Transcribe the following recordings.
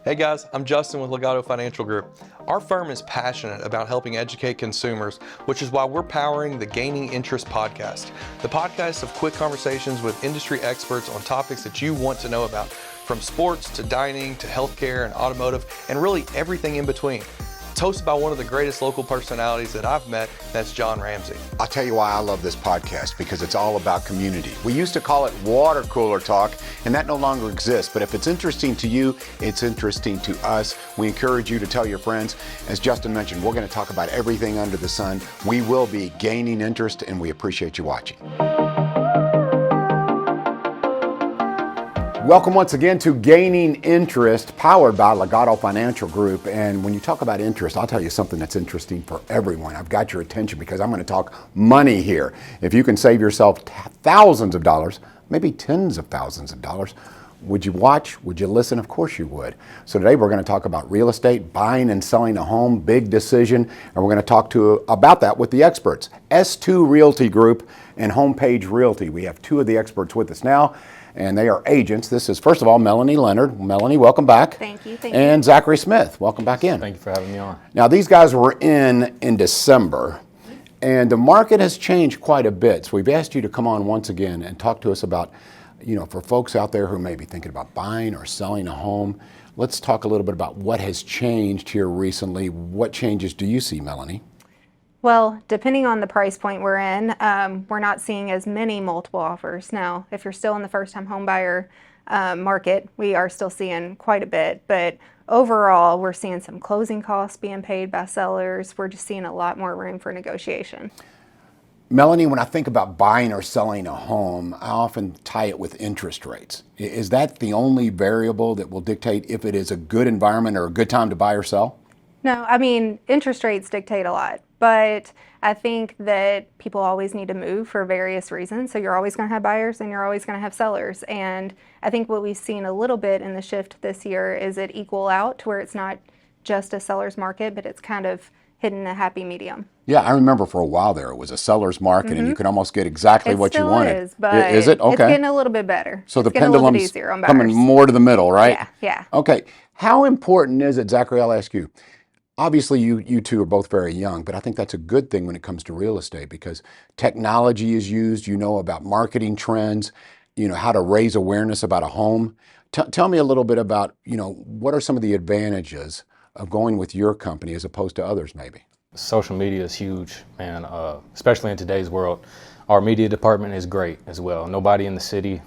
Hey guys, I'm Justin with Legato Financial Group. Our firm is passionate about helping educate consumers, which is why we're powering the Gaining Interest podcast. The podcast of quick conversations with industry experts on topics that you want to know about, from sports to dining to healthcare and automotive, and really everything in between. It's hosted by one of the greatest local personalities that I've met, that's John Ramsey. I'll tell you why I love this podcast, because it's all about community. We used to call it water cooler talk, and that no longer exists. But if it's interesting to you, it's interesting to us. We encourage you to tell your friends. As Justin mentioned, we're going to talk about everything under the sun. We will be gaining interest, and we appreciate you watching. Welcome once again to Gaining Interest, powered by Legato Financial Group. And when you talk about interest, I'll tell you something that's interesting for everyone. I've got your attention because I'm going to talk money here. If you can save yourself thousands of dollars, maybe tens of thousands of dollars, would you watch? Would you listen? Of course you would. So today we're going to talk about real estate, buying and selling a home, big decision. And we're going to talk about that with the experts, S2 Realty Group and Homepage Realty. We have two of the experts with us now, and they are agents. This is, first of all, Melanie Leonard. Melanie, welcome back. Thank you. And Zackery Smith, welcome back in. Thank you for having me on. Now, these guys were in December, and the market has changed quite a bit. So we've asked you to come on once again and talk to us about, for folks out there who may be thinking about buying or selling a home, let's talk a little bit about what has changed here recently. What changes do you see, Melanie? Well, depending on the price point we're in, we're not seeing as many multiple offers. Now, if you're still in the first-time home buyer market, we are still seeing quite a bit. But overall, we're seeing some closing costs being paid by sellers. We're just seeing a lot more room for negotiation. Melanie, when I think about buying or selling a home, I often tie it with interest rates. Is that the only variable that will dictate if it is a good environment or a good time to buy or sell? No, I mean, interest rates dictate a lot. But I think that people always need to move for various reasons. So you're always going to have buyers and you're always going to have sellers. And I think what we've seen a little bit in the shift this year is it equal out to where it's not just a seller's market, but it's kind of hitting a happy medium. Yeah, I remember for a while there, it was a seller's market and you could almost get exactly what you wanted. It still is, but is it? Okay. It's getting a little bit better. So the it's getting a little bit pendulum's easier on buyers. coming more to the middle, right? Yeah. Okay. How important is it, Zackery, I'll ask you. Obviously, you two are both very young, but I think that's a good thing when it comes to real estate because technology is used, about marketing trends, how to raise awareness about a home. Tell me a little bit about, what are some of the advantages of going with your company as opposed to others maybe? Social media is huge, and especially in today's world. Our media department is great as well. Nobody in the city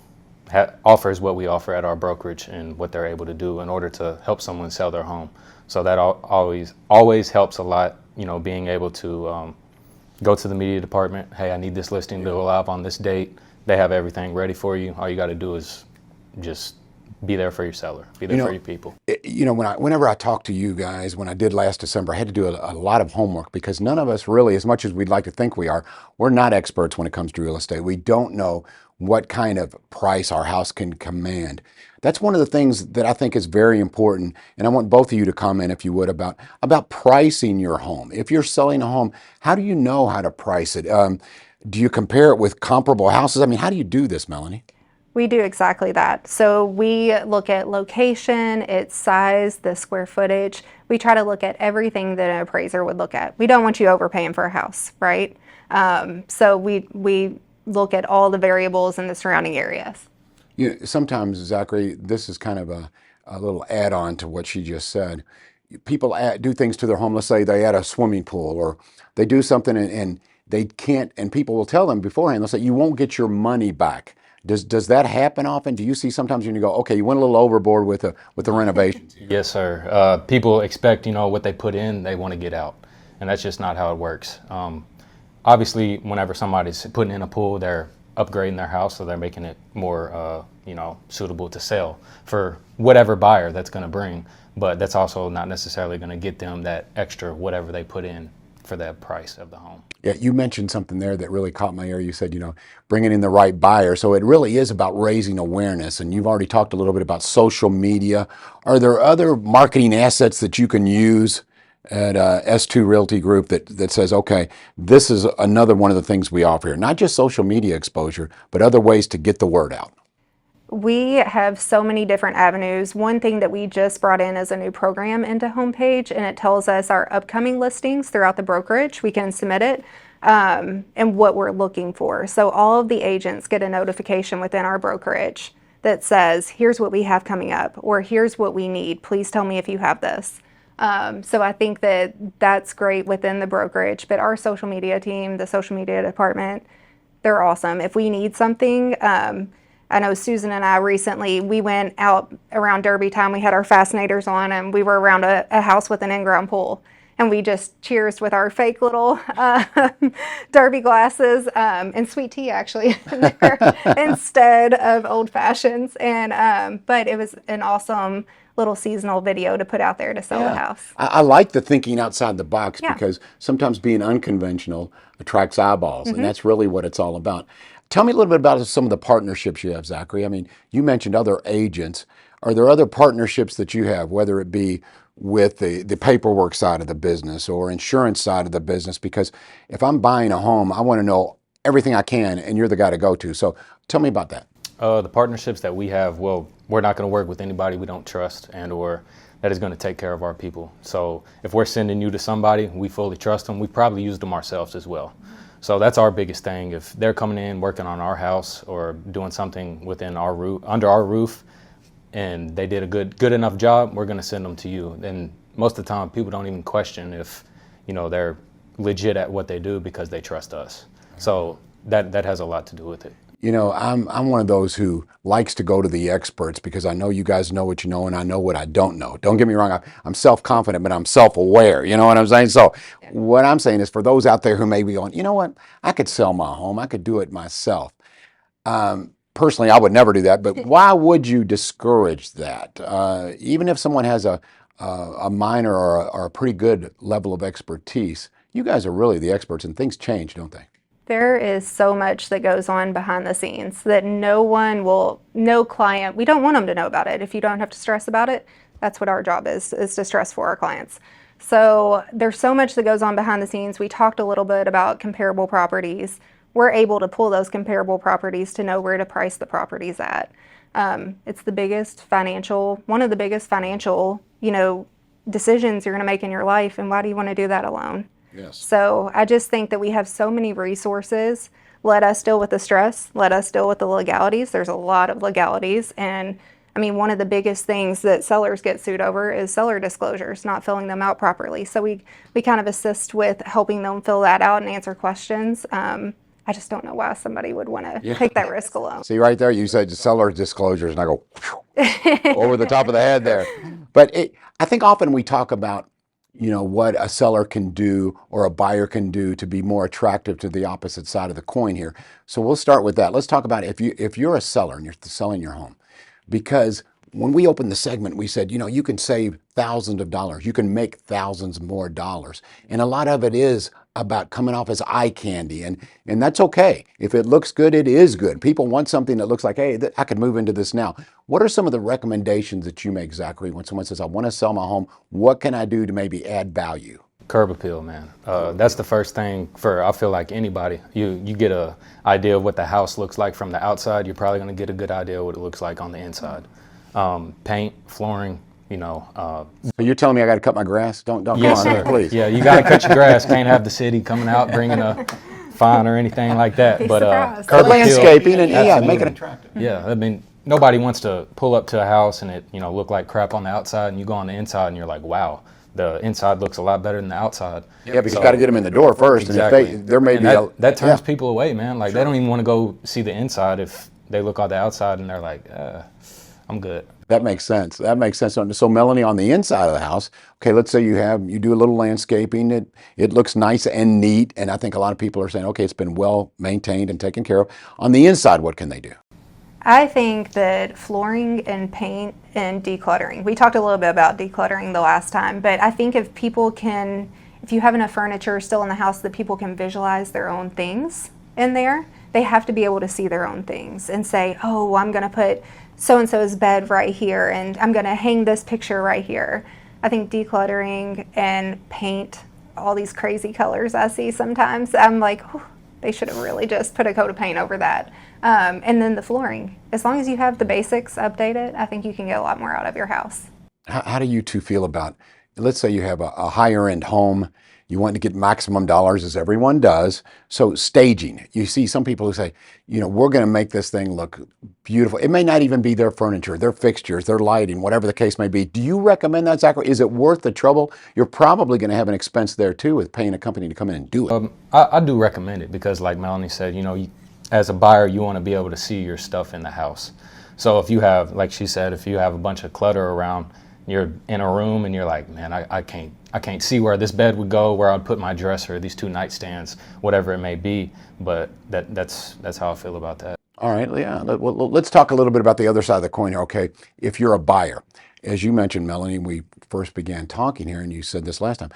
offers what we offer at our brokerage and what they're able to do in order to help someone sell their home. So that always helps a lot, being able to go to the media department. Hey, I need this listing to go live on this date. They have everything ready for you. All you got to do is just be there for your seller, be there for your people. Whenever I talk to you guys, when I did last December, I had to do a lot of homework because none of us really, as much as we'd like to think we are, we're not experts when it comes to real estate. We don't know what kind of price our house can command. That's one of the things that I think is very important, and I want both of you to comment, if you would, about pricing your home. If you're selling a home, how do you know how to price it? Do you compare it with comparable houses? I mean, how do you do this, Melanie? We do exactly that. So we look at location, its size, the square footage. We try to look at everything that an appraiser would look at. We don't want you overpaying for a house, right? So we look at all the variables in the surrounding areas. Sometimes, Zackery, this is kind of a little add-on to what she just said. People do things to their home. Let's say they add a swimming pool or they do something and they can't, and people will tell them beforehand, they'll say, you won't get your money back. Does that happen often? Do you see sometimes when you go, okay, you went a little overboard with the renovations? Yes, sir. People expect, what they put in, they want to get out. And that's just not how it works. Obviously, whenever somebody's putting in a pool, they're upgrading their house, so they're making it more, suitable to sell for whatever buyer that's going to bring. But that's also not necessarily going to get them that extra whatever they put in for the price of the home. Yeah, you mentioned something there that really caught my ear. You said, bringing in the right buyer. So it really is about raising awareness. And you've already talked a little bit about social media. Are there other marketing assets that you can use at S2 Realty Group that says, okay, this is another one of the things we offer here? Not just social media exposure, but other ways to get the word out. We have so many different avenues. One thing that we just brought in is a new program into homepage, and it tells us our upcoming listings throughout the brokerage. We can submit it and what we're looking for. So all of the agents get a notification within our brokerage that says, here's what we have coming up, or here's what we need. Please tell me if you have this. So I think that that's great within the brokerage, but our social media team, the social media department, they're awesome. If we need something, I know Susan and I recently, we went out around Derby time. We had our fascinators on and we were around a house with an in-ground pool. And we just cheersed with our fake little Derby glasses and sweet tea actually instead of old fashions. And but it was an awesome little seasonal video to put out there to sell the house. I like the thinking outside the box Yeah. because sometimes being unconventional attracts eyeballs, and that's really what it's all about. Tell me a little bit about some of the partnerships you have, Zackery. I mean, you mentioned other agents. Are there other partnerships that you have, whether it be with the paperwork side of the business or insurance side of the business? Because if I'm buying a home, I want to know everything I can, and you're the guy to go to. So tell me about that. The partnerships that we have, well, we're not going to work with anybody we don't trust and or that is going to take care of our people. So if we're sending you to somebody, we fully trust them. We probably use them ourselves as well. So that's our biggest thing. If they're coming in, working on our house or doing something within our roof, under our roof, and they did a good enough job, we're going to send them to you. And most of the time, people don't even question if, they're legit at what they do because they trust us. So that has a lot to do with it. I'm one of those who likes to go to the experts because I know you guys know what you know and I know what I don't know. Don't get me wrong, I'm self-confident, but I'm self-aware. You know what I'm saying? So what I'm saying is for those out there who may be going, you know what, I could sell my home, I could do it myself. Personally, I would never do that, but why would you discourage that? Even if someone has a minor or a pretty good level of expertise, you guys are really the experts and things change, don't they? There is so much that goes on behind the scenes that no client, we don't want them to know about it. If you don't have to stress about it, that's what our job is to stress for our clients. So there's so much that goes on behind the scenes. We talked a little bit about comparable properties. We're able to pull those comparable properties to know where to price the properties at. It's one of the biggest financial, decisions you're going to make in your life. And why do you want to do that alone? Yes. So I just think that we have so many resources. Let us deal with the stress. Let us deal with the legalities. There's a lot of legalities. And I mean, one of the biggest things that sellers get sued over is seller disclosures, not filling them out properly. So we kind of assist with helping them fill that out and answer questions. I just don't know why somebody would want to take that risk alone. See, right there, you said seller disclosures, and I go over the top of the head there. But I think often we talk about what a seller can do or a buyer can do to be more attractive to the opposite side of the coin here. So we'll start with that. Let's talk about if you're a seller and you're selling your home. Because when we opened the segment, we said, you can save thousands of dollars. You can make thousands more dollars. And a lot of it is about coming off as eye candy. And that's okay. If it looks good, it is good. People want something that looks like, hey, I could move into this now. What are some of the recommendations that you make, Zackery, when someone says, I want to sell my home? What can I do to maybe add value? Curb appeal, man. That's the first thing I feel like anybody. You get a idea of what the house looks like from the outside. You're probably going to get a good idea of what it looks like on the inside. Paint, flooring, So you're telling me I got to cut my grass? Don't come yes, on, sir. please. Yeah, you got to cut your grass. Can't have the city coming out bringing a fine or anything like that. Be But surprised. curb appeal, Landscaping and absolutely. make it attractive. Yeah, I mean, nobody wants to pull up to a house and it look like crap on the outside, and you go on the inside and you're like, wow, the inside looks a lot better than the outside. Yeah, because you got to get them in the door first. Exactly. And if there may And be that turns people away, man. Like, they don't even want to go see the inside if they look on the outside and they're like, I'm good. That makes sense. So Melanie, on the inside of the house, okay, let's say you do a little landscaping. It looks nice and neat, and I think a lot of people are saying, okay, it's been well maintained and taken care of. On the inside, what can they do? I think that flooring and paint and decluttering, we talked a little bit about decluttering the last time, but I think if you have enough furniture still in the house that people can visualize their own things in there, they have to be able to see their own things and say, oh, I'm going to put so-and-so's bed right here and I'm going to hang this picture right here. I think decluttering and paint, all these crazy colors I see sometimes, I'm like, oh, they should have really just put a coat of paint over that. And then the flooring. As long as you have the basics updated, I think you can get a lot more out of your house. How do you two feel about, let's say you have a higher end home, you want to get maximum dollars as everyone does. So staging, you see some people who say, we're going to make this thing look beautiful. It may not even be their furniture, their fixtures, their lighting, whatever the case may be. Do you recommend that, Zackery? Is it worth the trouble? You're probably going to have an expense there too with paying a company to come in and do it. I do recommend it because, like Melanie said, as a buyer, you want to be able to see your stuff in the house. So if you have, like she said, if you have a bunch of clutter around, you're in a room and you're like, man, I can't see where this bed would go, where I'd put my dresser, these 2 nightstands, whatever it may be. But that's how I feel about that. All right, yeah. Let's talk a little bit about the other side of the coin here. Okay, if you're a buyer, as you mentioned, Melanie, we first began talking here, and you said this last time,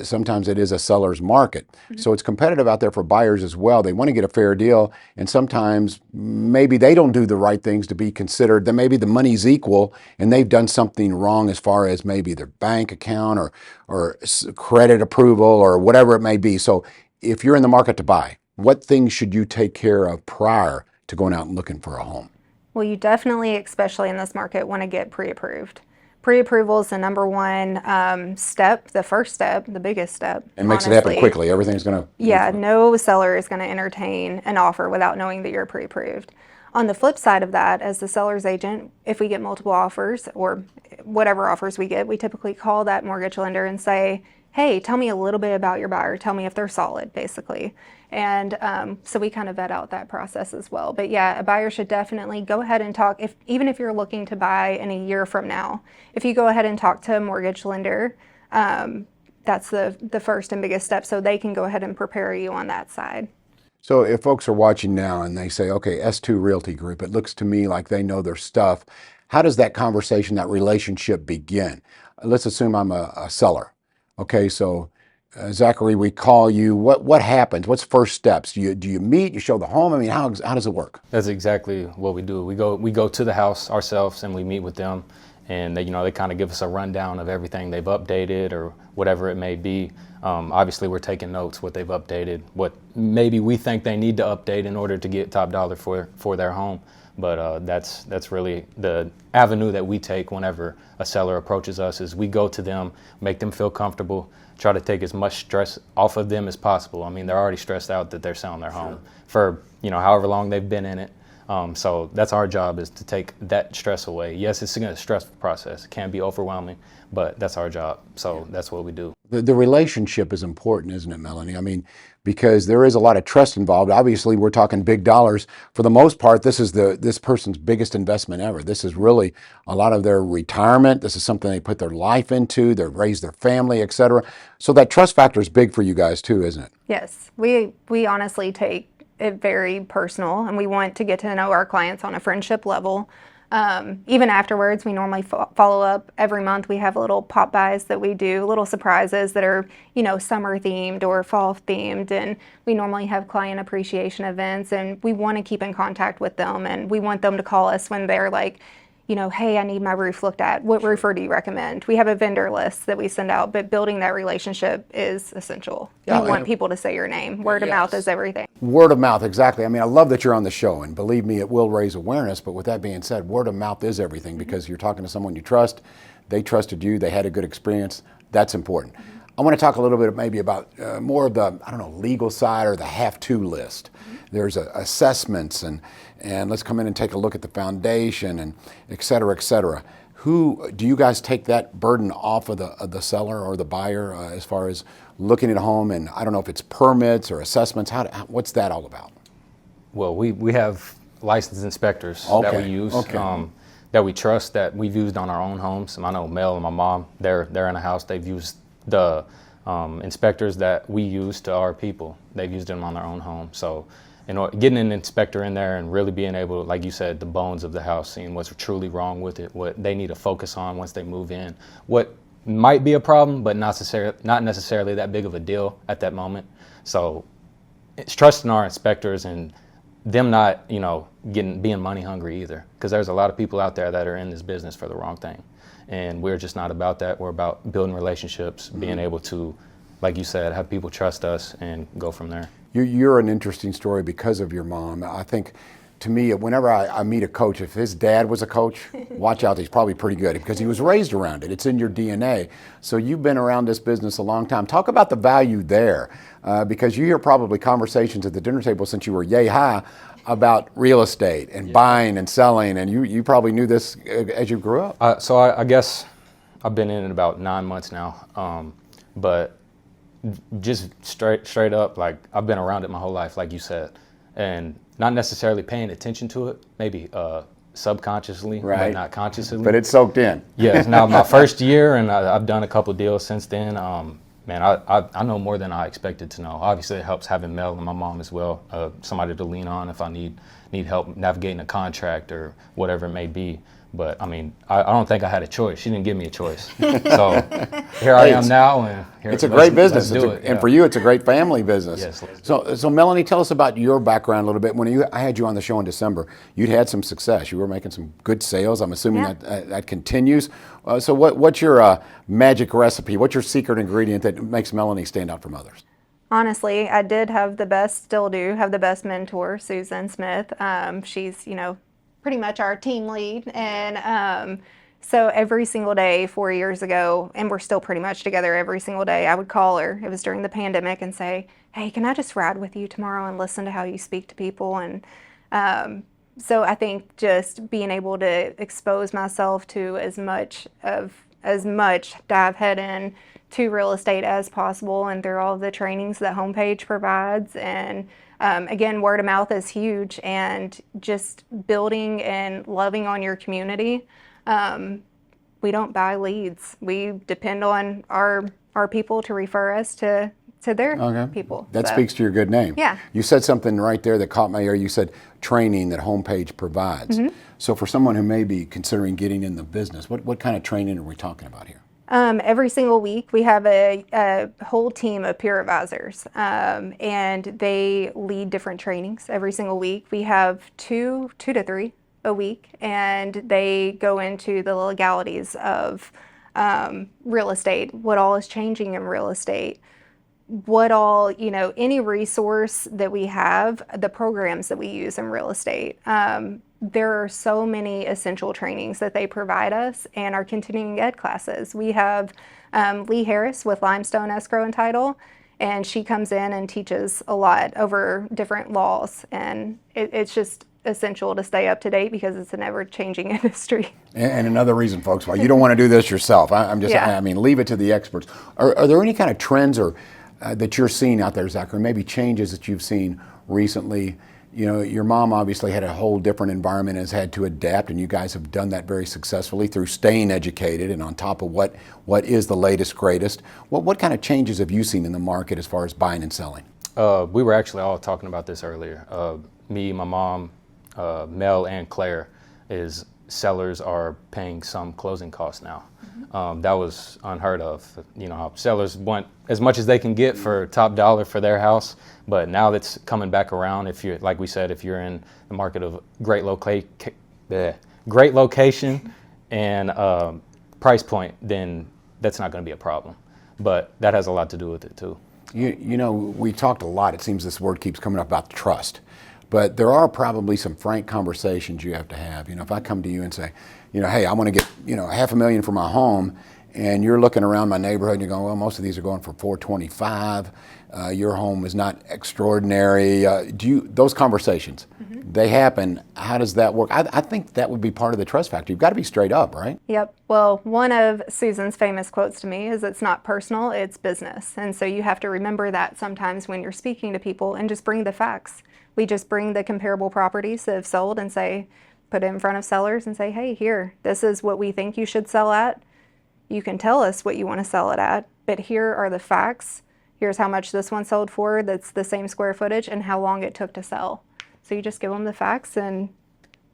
sometimes it is a seller's market. So it's competitive out there for buyers as well. They want to get a fair deal, and sometimes maybe they don't do the right things to be considered. Then maybe the money's equal, and they've done something wrong as far as maybe their bank account or credit approval or whatever it may be. So if you're in the market to buy, what things should you take care of prior to going out and looking for a home? Well, you definitely, especially in this market, want to get pre-approved. Pre-approval is the number one step, the first step, the biggest step. And makes it happen quickly. Everything's going to... Yeah, no seller is going to entertain an offer without knowing that you're pre-approved. On the flip side of that, as the seller's agent, if we get multiple offers or whatever offers we get, we typically call that mortgage lender and say, hey, tell me a little bit about your buyer. Tell me if they're solid, basically. And so we kind of vet out that process as well. But yeah, a buyer should definitely go ahead and talk, even if you're looking to buy in a year from now, if you go ahead and talk to a mortgage lender, that's the first and biggest step, so they can go ahead and prepare you on that side. So if folks are watching now and they say, okay, S2 Realty Group, it looks to me like they know their stuff. How does that conversation, that relationship begin? Let's assume I'm a seller. Okay, so Zackery, we call you. What happens? What's first steps? Do you meet? You show the home? I mean, how does it work? That's exactly what we do. We go to the house ourselves and we meet with them, and they kind of give us a rundown of everything they've updated or whatever it may be. Obviously, we're taking notes, what they've updated, what maybe we think they need to update in order to get top dollar for their home. But that's really the avenue that we take whenever a seller approaches us, is we go to them, make them feel comfortable, try to take as much stress off of them as possible. I mean, they're already stressed out that they're selling their home for however long they've been in it. So that's our job, is to take that stress away. Yes, it's a stressful process. It can be overwhelming, but that's our job. So that's what we do. The relationship is important, isn't it, Melanie? I mean, because there is a lot of trust involved. Obviously, we're talking big dollars. For the most part, this is this person's biggest investment ever. This is really a lot of their retirement. This is something they put their life into. They raise their family, etc. So that trust factor is big for you guys too, isn't it? Yes, we honestly take it very personal, and we want to get to know our clients on a friendship level. Even afterwards, we normally follow up every month. We have little pop buys that we do, little surprises that are, summer themed or fall themed. And we normally have client appreciation events, and we want to keep in contact with them. And we want them to call us when they're like, hey, I need my roof looked at. What roofer do you recommend? We have a vendor list that we send out, but building that relationship is essential. Yeah, you want people to say your name. Word of mouth is everything. Word of mouth, exactly. I mean, I love that you're on the show, and believe me, it will raise awareness. But with that being said, word of mouth is everything, because you're talking to someone you trust. They trusted you. They had a good experience. That's important. I want to talk a little bit maybe about more of the, legal side or the have-to list. There's assessments and let's come in and take a look at the foundation and et cetera, et cetera. Who do you guys take that burden off of the seller or the buyer as far as looking at a home? And I don't know if it's permits or assessments. What's that all about? Well, we have licensed inspectors that we use, that we trust, that we've used on our own homes. I know Mel and my mom, they're in a house. They've used the inspectors that we use to our people. They've used them on their own home. So getting an inspector in there and really being able, like you said, the bones of the house, seeing what's truly wrong with it, what they need to focus on once they move in, what might be a problem, but not necessarily that big of a deal at that moment. So it's trusting our inspectors and them not, being money hungry either, because there's a lot of people out there that are in this business for the wrong thing. And we're just not about that. We're about building relationships, being able to, like you said, have people trust us and go from there. You're an interesting story because of your mom. I think to me, whenever I meet a coach, if his dad was a coach, watch out, he's probably pretty good because he was raised around it. It's in your DNA. So you've been around this business a long time. Talk about the value there, because you hear probably conversations at the dinner table since you were yay high about real estate and buying and selling, and you probably knew this as you grew up. So I guess I've been in it about 9 months now, but just straight up, like I've been around it my whole life, like you said, and not necessarily paying attention to it, maybe subconsciously, but not consciously. But it's soaked in. Yes. Now my first year, and I've done a couple deals since then. Man, I know more than I expected to know. Obviously, it helps having Mel and my mom as well, somebody to lean on if I need help navigating a contract or whatever it may be. But I mean, I don't think I had a choice. She didn't give me a choice. So here I am now, and it's a great business. And for you, it's a great family business. Yes. So Melanie, tell us about your background a little bit. When I had you on the show in December, you'd had some success. You were making some good sales. I'm assuming that continues. So what's your magic recipe? What's your secret ingredient that makes Melanie stand out from others? Honestly, I did have still do have the best mentor, Susan Smith. She's, pretty much our team lead. And so every single day 4 years ago, and we're still pretty much together every single day, I would call her. It was during the pandemic and say, hey, can I just ride with you tomorrow and listen to how you speak to people? And so I think just being able to expose myself to as much dive head in to real estate as possible, and through all of the trainings that Homepage provides. And again, word of mouth is huge, and just building and loving on your community. We don't buy leads. We depend on our people to refer us to their people. That speaks to your good name. Yeah. You said something right there that caught my ear. You said training that Homepage provides. Mm-hmm. So for someone who may be considering getting in the business, what kind of training are we talking about here? Every single week we have a whole team of peer advisors, and they lead different trainings every single week. We have two to three a week, and they go into the legalities of real estate, what all is changing in real estate, what all, any resource that we have, the programs that we use in real estate. There are so many essential trainings that they provide us, and our continuing ed classes. We have Lee Harris with Limestone Escrow and Title, and she comes in and teaches a lot over different laws, and it's just essential to stay up to date because it's an ever-changing industry. And another reason, folks, why you don't want to do this yourself. I mean, leave it to the experts. Are there any kind of trends or that you're seeing out there, Zackery? Maybe changes that you've seen recently? Your mom obviously had a whole different environment and has had to adapt, and you guys have done that very successfully through staying educated and on top of what is the latest, greatest. What kind of changes have you seen in the market as far as buying and selling? We were actually all talking about this earlier. Me, my mom, Mel, and Claire, sellers are paying some closing costs now. That was unheard of. Sellers want as much as they can get for top dollar for their house, but now that's coming back around. If you're, like we said, if you're in the market of great location and price point, then that's not going to be a problem. But that has a lot to do with it too. We talked a lot. It seems this word keeps coming up about trust. But there are probably some frank conversations you have to have. If I come to you and say, hey, I want to get, $500,000 for my home, and you're looking around my neighborhood and you're going, well, most of these are going for $425. Your home is not extraordinary. Those conversations, they happen. How does that work? I think that would be part of the trust factor. You've got to be straight up, right? Yep. Well, one of Susan's famous quotes to me is, it's not personal, it's business. And so you have to remember that sometimes when you're speaking to people, and just bring the facts. We just bring the comparable properties that have sold and put it in front of sellers and say, hey, here, this is what we think you should sell at. You can tell us what you want to sell it at, but here are the facts. Here's how much this one sold for, that's the same square footage, and how long it took to sell. So you just give them the facts and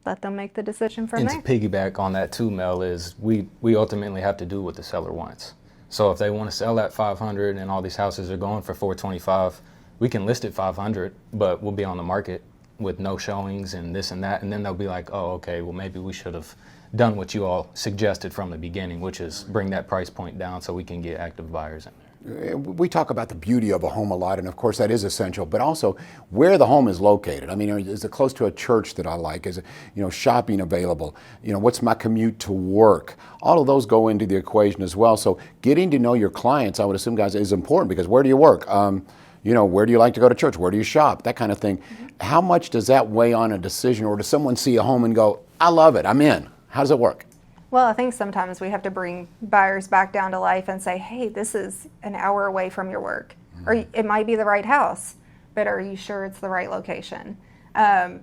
let them make the decision from there. And to piggyback on that too, Mel, is we ultimately have to do what the seller wants. So if they want to sell at $500 and all these houses are going for $425, we can list it $500, but we'll be on the market with no showings and this and that, and then they'll be like, oh, okay, well maybe we should have done what you all suggested from the beginning, which is bring that price point down so we can get active buyers in there. we talk about the beauty of a home a lot, and of course that is essential, but also where the home is located. I mean, is it close to a church that I like? Is it, shopping available? What's my commute to work? All of those go into the equation as well. So getting to know your clients, I would assume, guys, is important, because where do you work? Where do you like to go to church? Where do you shop? That kind of thing. Mm-hmm. How much does that weigh on a decision, or does someone see a home and go, I love it, I'm in? How does it work? Well, I think sometimes we have to bring buyers back down to life and say, hey, this is an hour away from your work. Mm-hmm. Or it might be the right house, but are you sure it's the right location?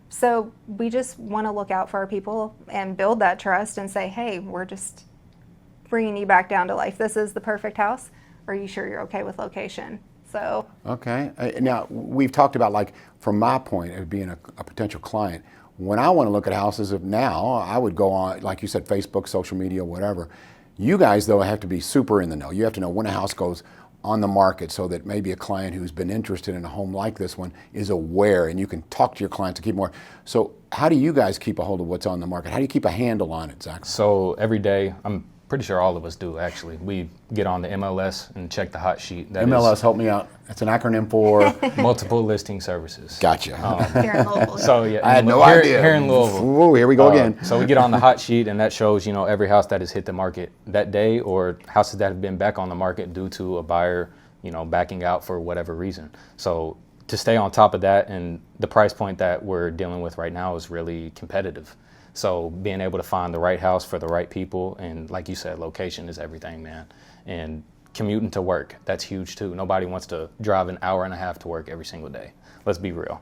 So we just want to look out for our people and build that trust and say, hey, we're just bringing you back down to life. This is the perfect house. Are you sure you're okay with location? So. Okay. Now, we've talked about, like, from my point of being a potential client, when I want to look at houses of now, I would go on, like you said, Facebook, social media, whatever. You guys, though, have to be super in the know. You have to know when a house goes on the market, so that maybe a client who's been interested in a home like this one is aware, and you can talk to your clients to keep more. So how do you guys keep a hold of what's on the market? How do you keep a handle on it, Zach? So every day, I'm pretty sure all of us do, actually. We get on the MLS and check the hot sheet. That MLS, help me out. That's an acronym for? Multiple listing services. Gotcha. Here in Louisville. So yeah, I had no idea. Here in Louisville. Ooh, here we go again. So we get on the hot sheet, and that shows, every house that has hit the market that day, or houses that have been back on the market due to a buyer, backing out for whatever reason. So to stay on top of that, and the price point that we're dealing with right now is really competitive. So being able to find the right house for the right people, and like you said, location is everything, man. And commuting to work, that's huge too. Nobody wants to drive an hour and a half to work every single day. Let's be real.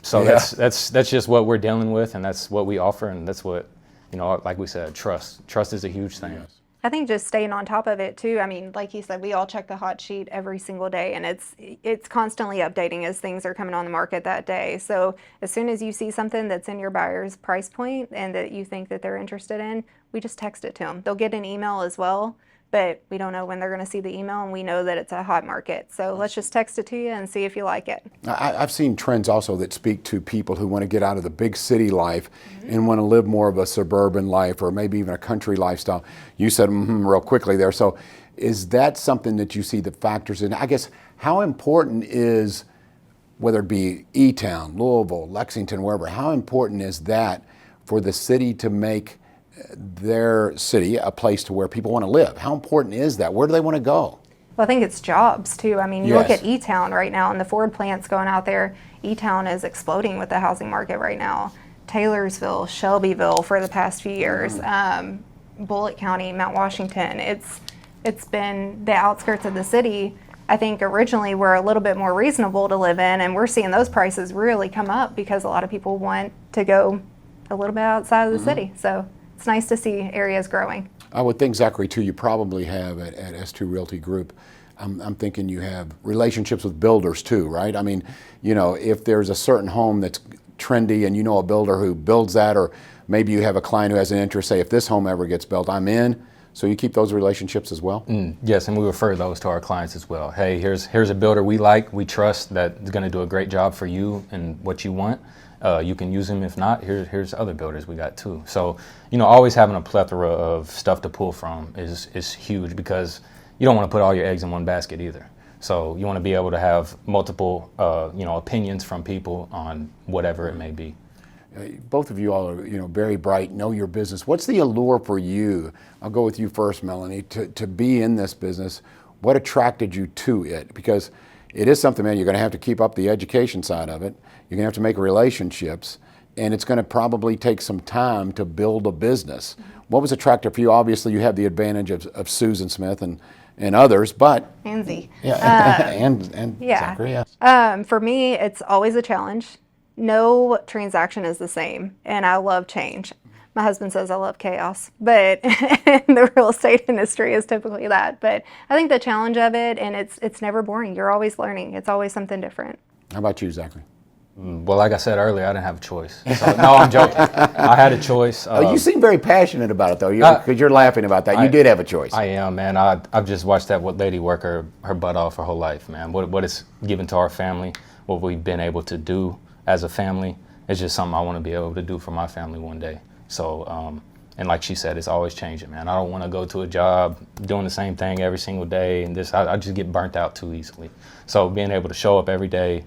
So Yeah. that's just what we're dealing with, and that's what we offer, and that's what, like we said, trust. Trust is a huge thing. Yes. I think just staying on top of it too. I mean, like you said, we all check the hot sheet every single day, and it's constantly updating as things are coming on the market that day. So as soon as you see something that's in your buyer's price point and that you think that they're interested in, we just text it to them. They'll get an email as well, but we don't know when they're going to see the email, and we know that it's a hot market. So let's just text it to you and see if you like it. I've seen trends also that speak to people who want to get out of the big city life and want to live more of a suburban life, or maybe even a country lifestyle. You said real quickly there. So is that something that you see that factors in? I guess, how important is, whether it be E-Town, Louisville, Lexington, wherever, how important is that for the city to make their city a place to where people want to live? How important is that? Where do they want to go? Well, I think it's jobs too. I mean, you look Yes. at E-Town right now, and the Ford plant's going out there. E-Town is exploding with the housing market right now. Taylorsville, Shelbyville for the past few years, Bullitt County, Mount Washington. It's been the outskirts of the city. I think originally were a little bit more reasonable to live in, and we're seeing those prices really come up because a lot of people want to go a little bit outside of the city. So it's nice to see areas growing. I would think, Zackery, too, you probably have at S2 Realty Group, I'm thinking you have relationships with builders too, right? I mean, if there's a certain home that's trendy and a builder who builds that, or maybe you have a client who has an interest, say, if this home ever gets built, I'm in. So you keep those relationships as well? Yes, and we refer those to our clients as well. Hey, here's a builder we like, we trust, that is going to do a great job for you and what you want. You can use them. If not, here's other builders we got too. So, always having a plethora of stuff to pull from is huge, because you don't want to put all your eggs in one basket either. So you want to be able to have multiple, opinions from people on whatever it may be. Both of you all are, very bright, know your business. What's the allure for you? I'll go with you first, Melanie, to be in this business. What attracted you to it? Because it is something, man, you're going to have to keep up the education side of it. You're going to have to make relationships, and it's going to probably take some time to build a business. What was attractive for you? Obviously, you have the advantage of Susan Smith and others, but... And Z. Yeah, and Yeah. Zackery, yes. For me, it's always a challenge. No transaction is the same, and I love change. My husband says I love chaos, but the real estate industry is typically that. But I think the challenge of it, and it's never boring. You're always learning. It's always something different. How about you, Zackery? Well, like I said earlier, I didn't have a choice. So, no, I'm joking. I had a choice. You seem very passionate about it, though, because you're laughing about that. You did have a choice. I am, man. I've just watched that lady work her butt off her whole life, man. What it's given to our family, what we've been able to do as a family, is just something I want to be able to do for my family one day. So, And like she said, it's always changing, man. I don't want to go to a job doing the same thing every single day, and I just get burnt out too easily. So being able to show up every day,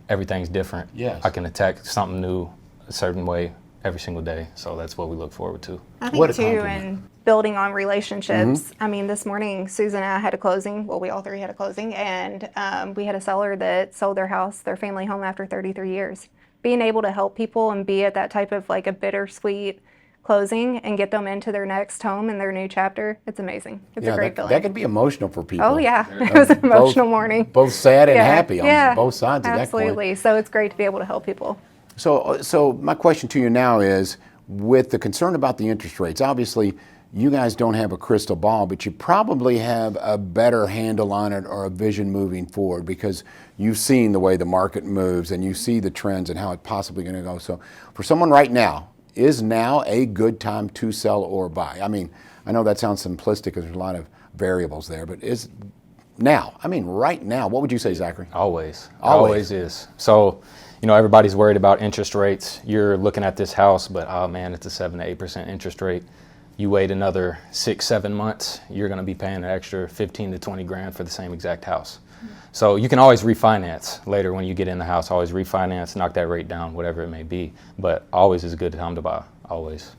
everything's different. Yes. I can attack something new a certain way every single day. So that's what we look forward to. I think What a too, compliment. and building on relationships. I mean, this morning, Susan and I had a closing. Well, we all three had a closing, and we had a seller that sold their house, their family home, after 33 years. Being able to help people and be at that type of like a bittersweet closing and get them into their next home and their new chapter, it's amazing. It's a great feeling. That could be emotional for people. Oh yeah, it was an emotional morning. Both sad and Yeah. happy on Yeah, both sides of that coin. absolutely. So it's great to be able to help people. So my question to you now is, with the concern about the interest rates, obviously you guys don't have a crystal ball, but you probably have a better handle on it or a vision moving forward, because you've seen the way the market moves and you see the trends and how it's possibly going to go. So for someone right now, is now a good time to sell or buy? I mean, I know that sounds simplistic because there's a lot of variables there, but is now, I mean right now, what would you say, Zackery? Always. Always. Always is. So, everybody's worried about interest rates. You're looking at this house, but oh man, it's a 7 to 8% interest rate. You wait another 6-7 months, you're going to be paying an extra 15 to 20 grand for the same exact house. So you can always refinance later when you get in the house. Always refinance, knock that rate down, whatever it may be. But always is a good time to buy. Always.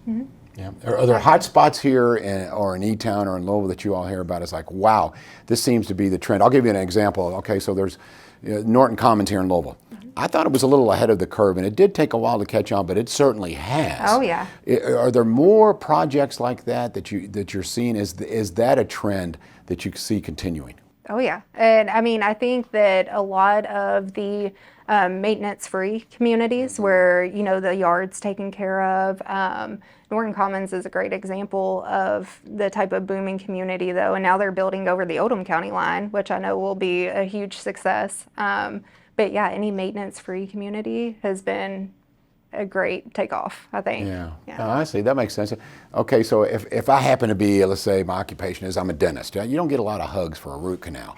Yeah. Are there hot spots here or in E-Town or in Louisville that you all hear about? It's like, wow, this seems to be the trend. I'll give you an example. Okay, so there's Norton Commons here in Louisville. I thought it was a little ahead of the curve, and it did take a while to catch on, but it certainly has. Oh yeah. Are there more projects like that you're seeing? Is that a trend that you see continuing? Oh yeah, and I mean, I think that a lot of the maintenance-free communities where the yard's taken care of. Norton Commons is a great example of the type of booming community, though, and now they're building over the Oldham County line, which I know will be a huge success. But yeah, any maintenance-free community has been a great takeoff, I think. Yeah. Oh, I see. That makes sense. Okay, so if I happen to be, let's say my occupation is I'm a dentist, you don't get a lot of hugs for a root canal.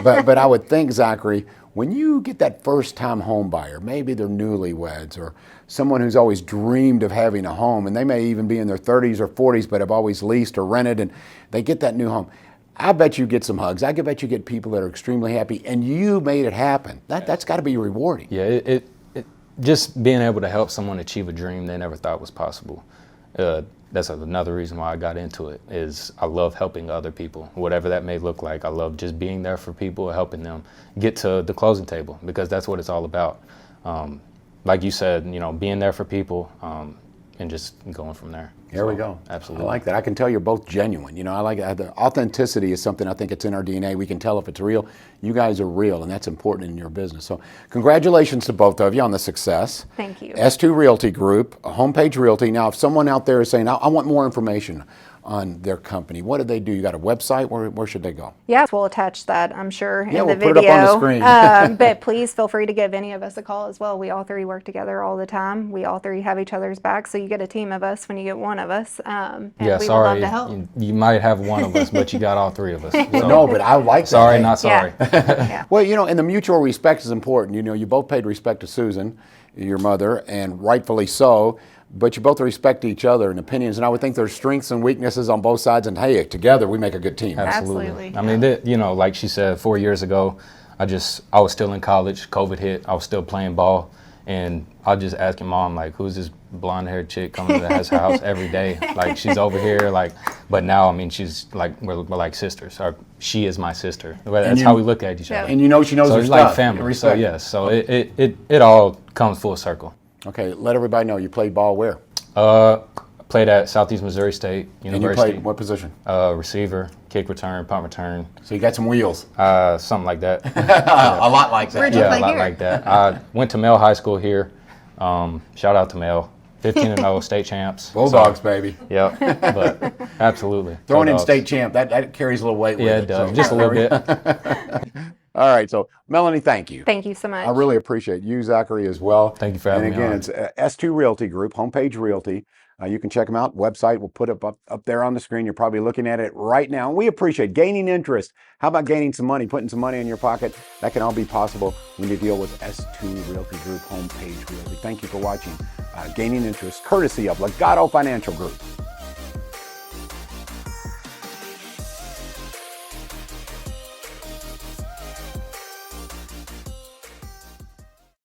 but I would think, Zackery, when you get that first-time home buyer, maybe they're newlyweds or someone who's always dreamed of having a home, and they may even be in their 30s or 40s but have always leased or rented, and they get that new home. I bet you get some hugs. I bet you get people that are extremely happy, and you made it happen. That's got to be rewarding. Yeah, it just being able to help someone achieve a dream they never thought was possible. That's another reason why I got into it, is I love helping other people, whatever that may look like. I love just being there for people, helping them get to the closing table, because that's what it's all about. Like you said, being there for people and just going from there. Here we go. Absolutely. I like that. I can tell you're both genuine. I like the authenticity is something I think it's in our DNA. We can tell if it's real. You guys are real, and that's important in your business. So congratulations to both of you on the success. Thank you. S2 Realty Group, Homepage Realty. Now, if someone out there is saying, I want more information on their company, what do they do? You got a website? Where should they go? Yeah, we'll attach that, I'm sure, Yeah, in we'll the put video. it up on the screen. But please feel free to give any of us a call as well. We all three work together all the time. We all three have each other's backs, so you get a team of us when you get one of us. And Yeah, we sorry. would love to help. You might have one of us, but you got all three of us. So, No, but I like that. sorry, Hey. not sorry. Yeah. Well, and the mutual respect is important. You both paid respect to Susan, your mother, and rightfully so, but you both respect each other and opinions, and I would think there's strengths and weaknesses on both sides, and hey, together we make a good team. Absolutely. I mean, like she said, 4 years ago, I was still in college, COVID hit, I was still playing ball, and I was just asking Mom, like, who's this blonde-haired chick coming to the house every day? Like, she's over here, like, but now, I mean, she's like, we're like sisters, or she is my sister. That's how we look at each other. And she knows So her it's stuff. like family. Respect. So yes, so it all comes full circle. Okay, let everybody know you played ball where? Played at Southeast Missouri State And University. you played what position? Receiver, kick return, punt return, So you got some wheels. something like that. A lot like that. Where'd you Yeah, play a lot here? like that. I went to Mel High School here. Shout out to Mel. 15-0 state champs. Bulldogs, baby. Yep, but absolutely. Throwing in Bulldogs. state champ, that carries a little weight with Yeah, it. it does. So- Just a little bit. All right, so Melanie, thank you. Thank you so much. I really appreciate you, Zackery, as well. Thank you for having and me again, on. it's S2 Realty Group, Homepage Realty. You can check them out. Website we'll put up there on the screen. You're probably looking at it right now. And we appreciate gaining interest. How about gaining some money, putting some money in your pocket? That can all be possible when you deal with S2 Realty Group, Homepage Realty. Thank you for watching Gaining Interest, courtesy of Legato Financial Group.